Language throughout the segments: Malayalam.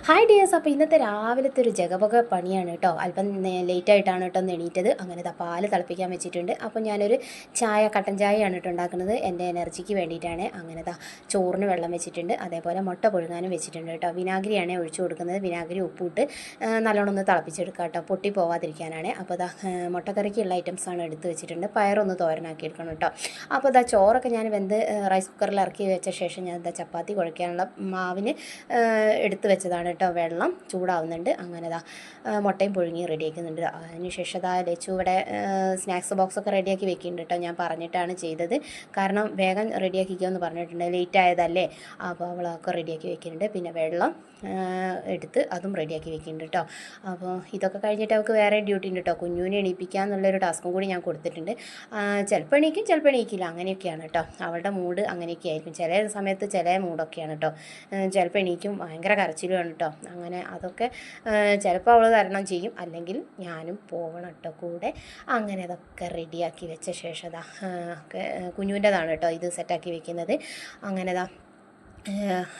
Hi dears. അപ്പോൾ ഇന്നത്തെ രാവിലത്തെ ഒരു ജഗപൊക പണിയാണ് കേട്ടോ. അല്പം ലേറ്റായിട്ടാണ് കേട്ടോ എണീറ്റത്. അങ്ങനെ പാല് തിളപ്പിക്കാൻ വെച്ചിട്ടുണ്ട്. അപ്പോൾ ഞാനൊരു കട്ടൻ ചായയാണ് കേട്ടോ ഉണ്ടാക്കുന്നത്. എൻ്റെ എനർജിക്ക് വേണ്ടിയിട്ടാണ്. അങ്ങനെ ചോറിന് വെള്ളം വെച്ചിട്ടുണ്ട്. അതേപോലെ മുട്ട പുഴുങ്ങാനും വെച്ചിട്ടുണ്ട് കേട്ടോ. വിനാഗിരിയാണ് ഒഴിച്ചു കൊടുക്കുന്നത്. വിനാഗിരി ഉപ്പിട്ട് നല്ലോണം ഒന്ന് തിളപ്പിച്ചെടുക്കുക കേട്ടോ, പൊട്ടി പോവാതിരിക്കാനാണ്. അപ്പോൾ മുട്ടക്കറിക്കുള്ള ഐറ്റംസാണ് എടുത്ത് വെച്ചിട്ടുണ്ട്. പയറൊന്ന് തോരനാക്കി എടുക്കണം കേട്ടോ. അപ്പോൾ ചോറൊക്കെ ഞാൻ വെന്ത് റൈസ് കുക്കറിൽ ഇറക്കി വെച്ച ശേഷം ഞാൻ ചപ്പാത്തി കുഴയ്ക്കാനുള്ള മാവിന് എടുത്ത് വെച്ചതാണ് കേട്ടോ. വെള്ളം ചൂടാവുന്നുണ്ട്. അങ്ങനെ മുട്ടയും പുഴുങ്ങി റെഡിയാക്കുന്നുണ്ട്. അതിന് ശേഷം ലച്ചു ഇവിടെ സ്നാക്സ് ബോക്സൊക്കെ റെഡിയാക്കി വെക്കുന്നുണ്ട് കേട്ടോ. ഞാൻ പറഞ്ഞിട്ടാണ് ചെയ്തത്, കാരണം വേഗം റെഡിയാക്കിക്കോ എന്ന് പറഞ്ഞിട്ടുണ്ട്, ലേറ്റ് ആയതല്ലേ. അപ്പോൾ അവളൊക്കെ റെഡിയാക്കി വെക്കുന്നുണ്ട്. പിന്നെ വെള്ളം എടുത്ത് അതും റെഡിയാക്കി വെക്കുന്നുണ്ട് കേട്ടോ. അപ്പോൾ ഇതൊക്കെ കഴിഞ്ഞിട്ട് അവൾക്ക് വേറെ ഡ്യൂട്ടി ഉണ്ട് കേട്ടോ. കുഞ്ഞുവിനെ എണീപ്പിക്കുക എന്നുള്ളൊരു ടാസ്കും കൂടി ഞാൻ കൊടുത്തിട്ടുണ്ട്. ചിലപ്പോൾ എണീക്കും, ചിലപ്പോൾ എണീക്കില്ല, അങ്ങനെയൊക്കെയാണ് കേട്ടോ. അവളുടെ മൂഡ് അങ്ങനെയൊക്കെ ആയിരിക്കും. ചില സമയത്ത് ചില മൂഡൊക്കെയാണ് കേട്ടോ. ചിലപ്പോൾ എണീക്കും, ഭയങ്കര കരച്ചിലുമാണ് കേട്ടോ. അങ്ങനെ അതൊക്കെ ചിലപ്പോൾ അവൾ തരണം ചെയ്യും, അല്ലെങ്കിൽ ഞാനും പോകണം കേട്ടോ കൂടെ. അങ്ങനെ അതൊക്കെ റെഡിയാക്കി വെച്ച ശേഷം കുഞ്ഞുവിൻ്റെതാണ് കേട്ടോ ഇത് സെറ്റാക്കി വെക്കുന്നത്. അങ്ങനെ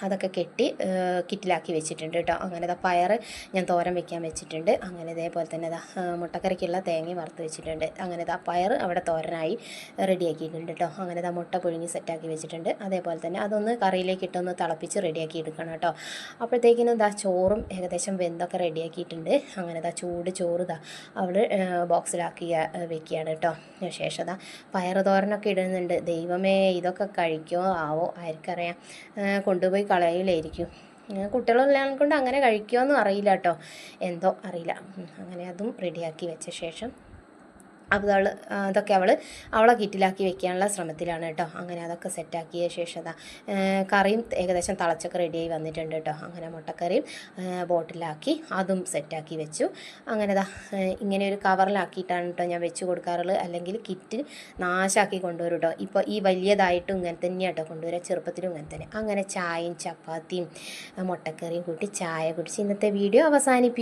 അതൊക്കെ കെട്ടി കിറ്റിലാക്കി വെച്ചിട്ടുണ്ട് കേട്ടോ. അങ്ങനെ പയർ ഞാൻ തോരൻ വെക്കാൻ വെച്ചിട്ടുണ്ട്. അങ്ങനെ ഇതേപോലെ തന്നെ മുട്ടക്കറിക്കുള്ള തേങ്ങ വറുത്ത് വെച്ചിട്ടുണ്ട്. അങ്ങനെ പയർ അവിടെ തോരനായി റെഡിയാക്കിയിട്ടുണ്ട് കേട്ടോ. അങ്ങനെ മുട്ട പുഴുങ്ങി സെറ്റാക്കി വെച്ചിട്ടുണ്ട്. അതേപോലെ തന്നെ അതൊന്ന് കറിയിലേക്ക് ഇട്ടൊന്ന് തിളപ്പിച്ച് റെഡിയാക്കി എടുക്കണം കേട്ടോ. അപ്പോഴത്തേക്കിനും ചോറും ഏകദേശം വെന്തൊക്കെ റെഡിയാക്കിയിട്ടുണ്ട്. അങ്ങനെ ചൂട് ചോറ് അവൾ ബോക്സിലാക്കി വെക്കുകയാണ് കേട്ടോ. ശേഷം പയർ തോരനൊക്കെ ഇടുന്നുണ്ട്. ദൈവമേ, ഇതൊക്കെ കഴിക്കുമോ ആവോ, ആർക്കറിയാം. കൊണ്ടുപോയി കളയിലായിരിക്കും. കുട്ടികളെല്ലാം കൊണ്ട് അങ്ങനെ കഴിക്കുമോയെന്നും അറിയില്ല കേട്ടോ, എന്തോ അറിയില്ല. അങ്ങനെ അതും റെഡിയാക്കി വെച്ച ശേഷം അതൊക്കെ അവളെ കിറ്റിലാക്കി വെക്കാനുള്ള ശ്രമത്തിലാണ് കേട്ടോ. അങ്ങനെ അതൊക്കെ സെറ്റാക്കിയ ശേഷം കറിയും ഏകദേശം തിളച്ചൊക്കെ റെഡിയായി വന്നിട്ടുണ്ട് കേട്ടോ. അങ്ങനെ മുട്ടക്കറിയും ബോട്ടിലാക്കി അതും സെറ്റാക്കി വെച്ചു. അങ്ങനെ ഇങ്ങനെ ഒരു കവറിലാക്കിയിട്ടാണ് കേട്ടോ ഞാൻ വെച്ച് കൊടുക്കാറുള്ളത്. അല്ലെങ്കിൽ കിറ്റ് നാശാക്കി കൊണ്ടുവരും കേട്ടോ. ഇപ്പോൾ ഈ വലിയതായിട്ടും ഇങ്ങനെ തന്നെയാണ് കേട്ടോ കൊണ്ടുവരാം, ചെറുപ്പത്തിലും ഇങ്ങനെ തന്നെ. അങ്ങനെ ചായയും ചപ്പാത്തിയും മുട്ടക്കറിയും കൂട്ടി ചായ കുടിച്ച് ഇന്നത്തെ വീഡിയോ അവസാനിപ്പിച്ചു.